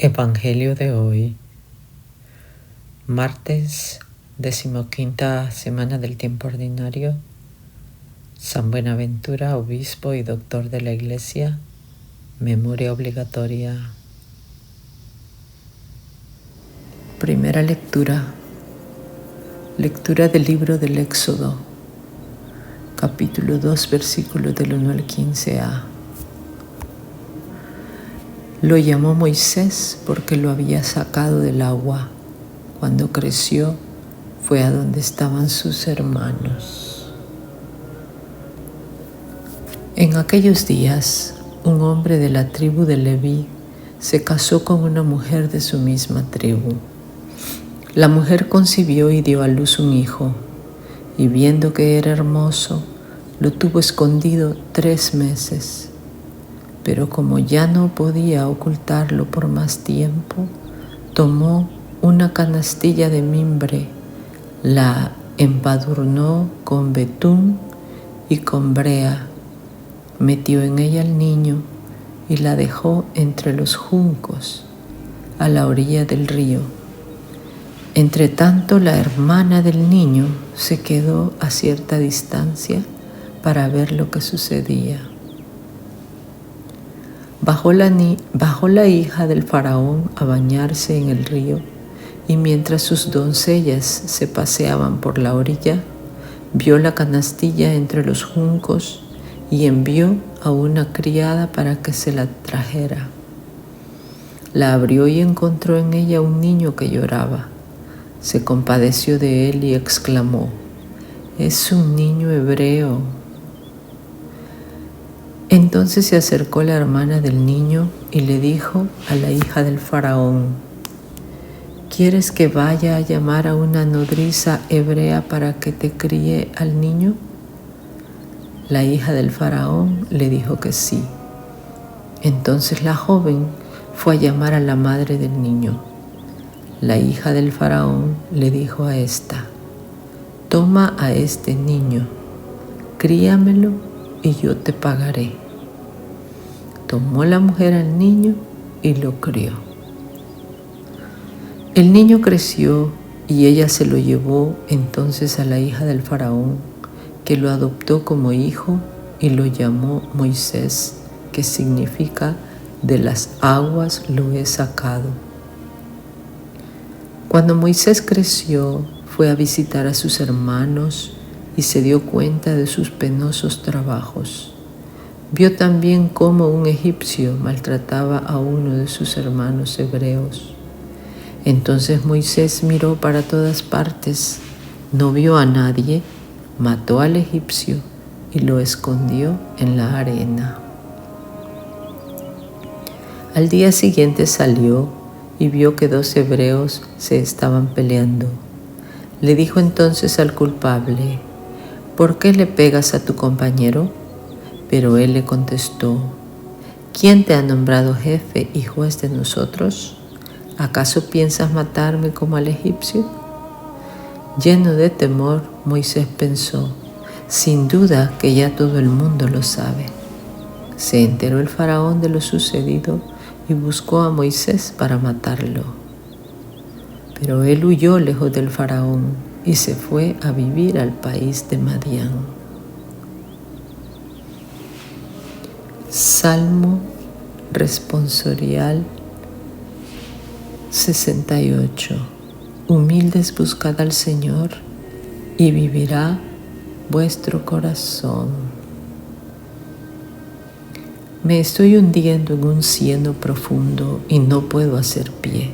Evangelio de hoy, martes, 15ª semana del tiempo ordinario. San Buenaventura, obispo y doctor de la Iglesia, memoria obligatoria. Primera lectura. Lectura del libro del Éxodo, capítulo 2, versículos del 1 al 15a. Lo llamó Moisés porque lo había sacado del agua. Cuando creció, fue a donde estaban sus hermanos. En aquellos días, un hombre de la tribu de Leví se casó con una mujer de su misma tribu. La mujer concibió y dio a luz un hijo, y viendo que era hermoso, lo tuvo escondido 3 meses. Pero como ya no podía ocultarlo por más tiempo, tomó una canastilla de mimbre, la embadurnó con betún y con brea, metió en ella al niño y la dejó entre los juncos a la orilla del río. Entretanto, la hermana del niño se quedó a cierta distancia para ver lo que sucedía. Bajó la hija del faraón a bañarse en el río, y mientras sus doncellas se paseaban por la orilla, vio la canastilla entre los juncos y envió a una criada para que se la trajera. La abrió y encontró en ella un niño que lloraba. Se compadeció de él y exclamó: «Es un niño hebreo». Entonces se acercó la hermana del niño y le dijo a la hija del faraón: «¿Quieres que vaya a llamar a una nodriza hebrea para que te críe al niño?». La hija del faraón le dijo que sí. Entonces la joven fue a llamar a la madre del niño. La hija del faraón le dijo a esta: «Toma a este niño, críamelo y yo te pagaré». Tomó la mujer al niño y lo crió. El niño creció y ella se lo llevó entonces a la hija del faraón, que lo adoptó como hijo y lo llamó Moisés, que significa «de las aguas lo he sacado». Cuando Moisés creció, fue a visitar a sus hermanos y se dio cuenta de sus penosos trabajos. Vio también cómo un egipcio maltrataba a uno de sus hermanos hebreos. Entonces Moisés miró para todas partes, no vio a nadie, mató al egipcio y lo escondió en la arena. Al día siguiente salió y vio que 2 hebreos se estaban peleando. Le dijo entonces al culpable: «¿Por qué le pegas a tu compañero?». Pero él le contestó: «¿Quién te ha nombrado jefe y juez de nosotros? ¿Acaso piensas matarme como al egipcio?». Lleno de temor, Moisés pensó: «Sin duda que ya todo el mundo lo sabe». Se enteró el faraón de lo sucedido y buscó a Moisés para matarlo. Pero él huyó lejos del faraón y se fue a vivir al país de Madián. Salmo responsorial 68. Humildes, buscad al Señor y vivirá vuestro corazón. Me estoy hundiendo en un cieno profundo y no puedo hacer pie.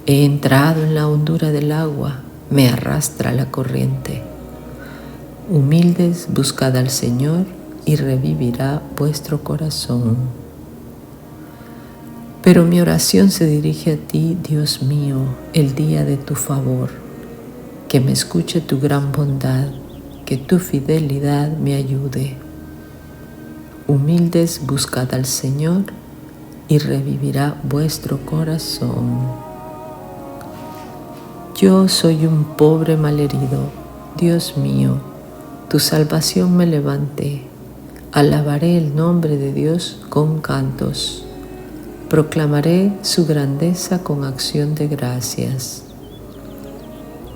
He entrado en la hondura del agua, me arrastra la corriente. Humildes, buscad al Señor y revivirá vuestro corazón. Pero mi oración se dirige a ti, Dios mío, el día de tu favor. Que me escuche tu gran bondad, que tu fidelidad me ayude. Humildes, buscad al Señor y revivirá vuestro corazón. Yo soy un pobre malherido, Dios mío, tu salvación me levanté. Alabaré el nombre de Dios con cantos. Proclamaré su grandeza con acción de gracias.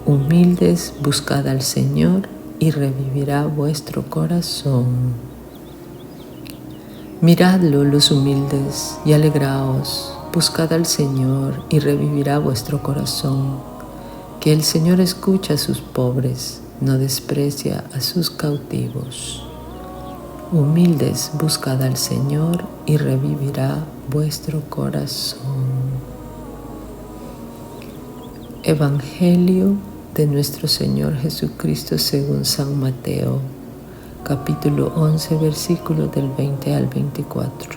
Humildes, buscad al Señor y revivirá vuestro corazón. Miradlo los humildes y alegraos, buscad al Señor y revivirá vuestro corazón. Que el Señor escucha a sus pobres, no desprecia a sus cautivos. Humildes, buscad al Señor y revivirá vuestro corazón. Evangelio de nuestro Señor Jesucristo según San Mateo, capítulo 11, versículos del 20 al 24.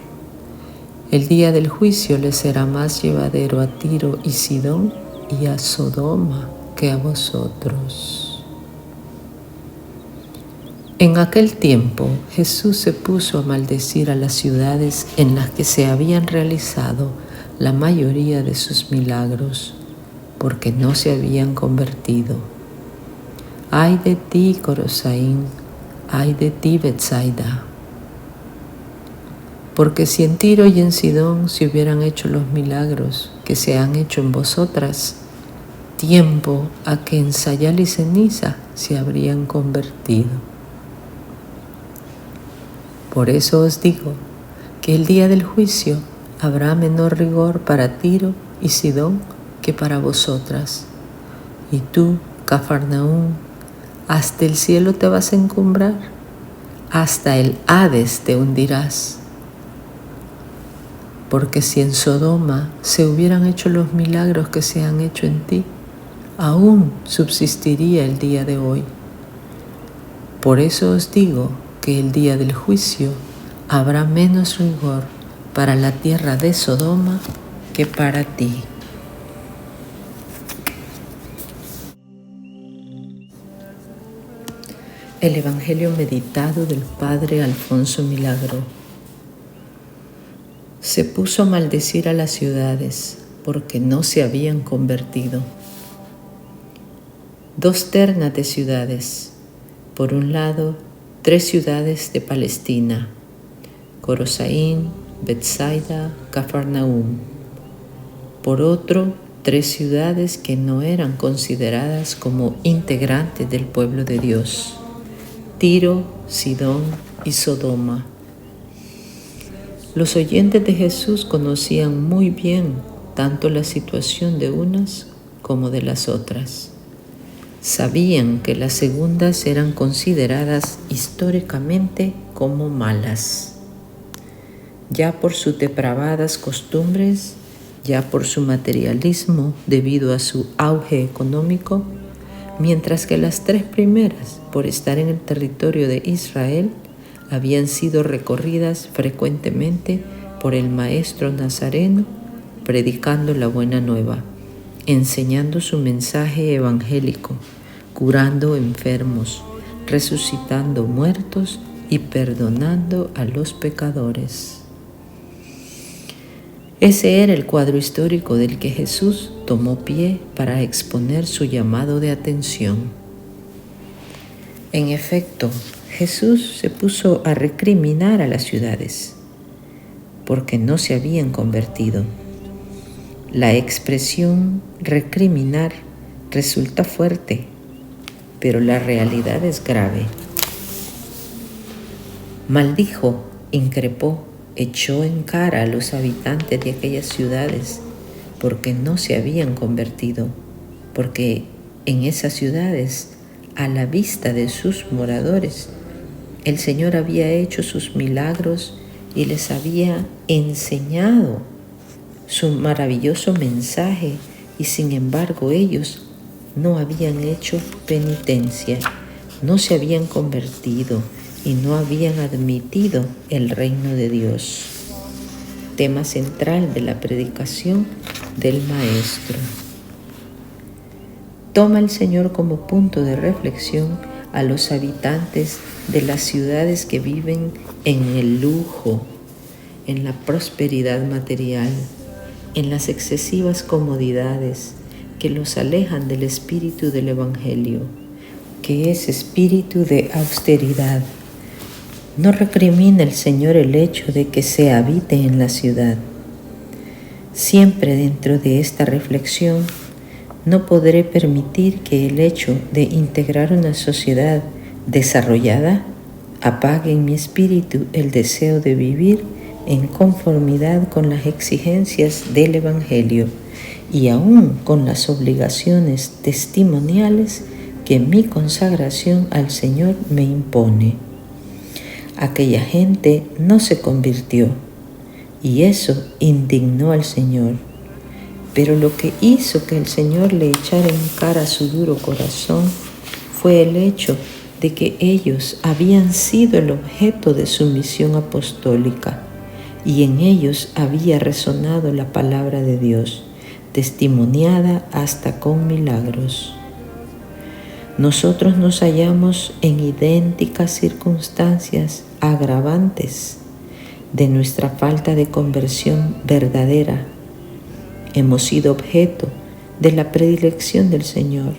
El día del juicio les será más llevadero a Tiro y Sidón y a Sodoma que a vosotros. En aquel tiempo Jesús se puso a maldecir a las ciudades en las que se habían realizado la mayoría de sus milagros, porque no se habían convertido. ¡Ay de ti, Corosaín! ¡Ay de ti, Betsaida! Porque si en Tiro y en Sidón se hubieran hecho los milagros que se han hecho en vosotras, tiempo a que en sayal y ceniza se habrían convertido. Por eso os digo que el día del juicio habrá menor rigor para Tiro y Sidón que para vosotras. Y tú, Cafarnaúm, ¿hasta el cielo te vas a encumbrar? Hasta el Hades te hundirás. Porque si en Sodoma se hubieran hecho los milagros que se han hecho en ti, aún subsistiría el día de hoy. Por eso os digo que el día del juicio habrá menos rigor para la tierra de Sodoma que para ti. El Evangelio meditado del Padre Alfonso Milagro. Se puso a maldecir a las ciudades porque no se habían convertido. Dos ternas de ciudades. Por un lado, 3 ciudades de Palestina: Corosaín, Betsaida, Cafarnaúm. Por otro, 3 ciudades que no eran consideradas como integrantes del pueblo de Dios: Tiro, Sidón y Sodoma. Los oyentes de Jesús conocían muy bien tanto la situación de unas como de las otras. Sabían que las segundas eran consideradas históricamente como malas, ya por sus depravadas costumbres, ya por su materialismo debido a su auge económico, mientras que las 3 primeras, por estar en el territorio de Israel, habían sido recorridas frecuentemente por el maestro nazareno, predicando la buena nueva, enseñando su mensaje evangélico, curando enfermos, resucitando muertos y perdonando a los pecadores. Ese era el cuadro histórico del que Jesús tomó pie para exponer su llamado de atención. En efecto, Jesús se puso a recriminar a las ciudades porque no se habían convertido. La expresión recriminar resulta fuerte, pero la realidad es grave. Maldijo, increpó, echó en cara a los habitantes de aquellas ciudades porque no se habían convertido, porque en esas ciudades, a la vista de sus moradores, el Señor había hecho sus milagros y les había enseñado su maravilloso mensaje, y sin embargo ellos no habían hecho penitencia, no se habían convertido y no habían admitido el reino de Dios. Tema central de la predicación del Maestro. Toma el Señor como punto de reflexión a los habitantes de las ciudades que viven en el lujo, en la prosperidad material, en las excesivas comodidades que los alejan del espíritu del Evangelio, que es espíritu de austeridad. No recrimina el Señor el hecho de que se habite en la ciudad. Siempre dentro de esta reflexión, no podré permitir que el hecho de integrar una sociedad desarrollada apague en mi espíritu el deseo de vivir en conformidad con las exigencias del Evangelio y aún con las obligaciones testimoniales que mi consagración al Señor me impone. Aquella gente no se convirtió y eso indignó al Señor. Pero lo que hizo que el Señor le echara en cara su duro corazón fue el hecho de que ellos habían sido el objeto de su misión apostólica y en ellos había resonado la palabra de Dios, testimoniada hasta con milagros. Nosotros nos hallamos en idénticas circunstancias agravantes de nuestra falta de conversión verdadera. Hemos sido objeto de la predilección del Señor,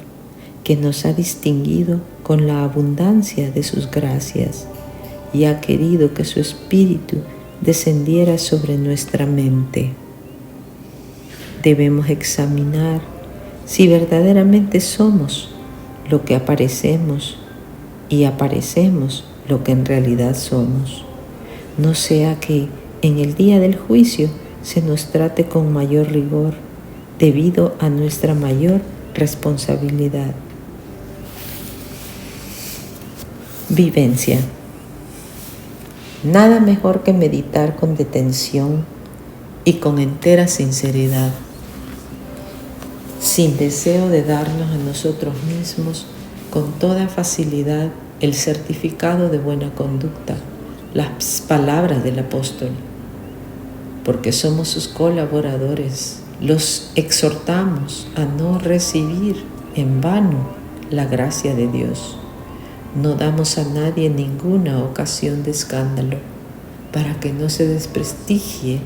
que nos ha distinguido con la abundancia de sus gracias y ha querido que su Espíritu descendiera sobre nuestra mente. Debemos examinar si verdaderamente somos lo que aparecemos y aparecemos lo que en realidad somos. No sea que en el día del juicio se nos trate con mayor rigor debido a nuestra mayor responsabilidad. Vivencia. Nada mejor que meditar con detención y con entera sinceridad, sin deseo de darnos a nosotros mismos con toda facilidad el certificado de buena conducta, las palabras del apóstol, porque somos sus colaboradores. Los exhortamos a no recibir en vano la gracia de Dios. No damos a nadie ninguna ocasión de escándalo para que no se desprestigie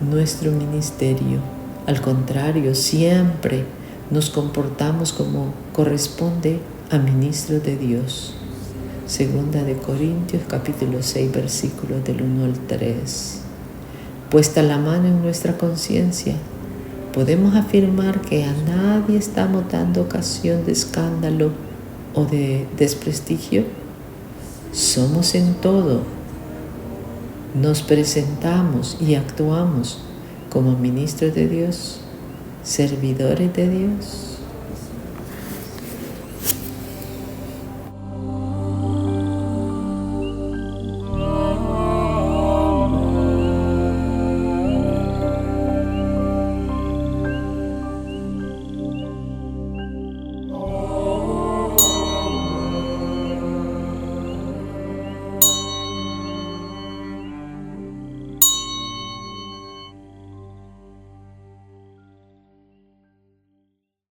nuestro ministerio. Al contrario, siempre nos comportamos como corresponde a ministros de Dios. Segunda de Corintios capítulo 6 versículos del 1 al 3. Puesta la mano en nuestra conciencia, podemos afirmar que a nadie estamos dando ocasión de escándalo o de desprestigio. Somos en todo. Nos presentamos y actuamos como ministros de Dios, servidores de Dios.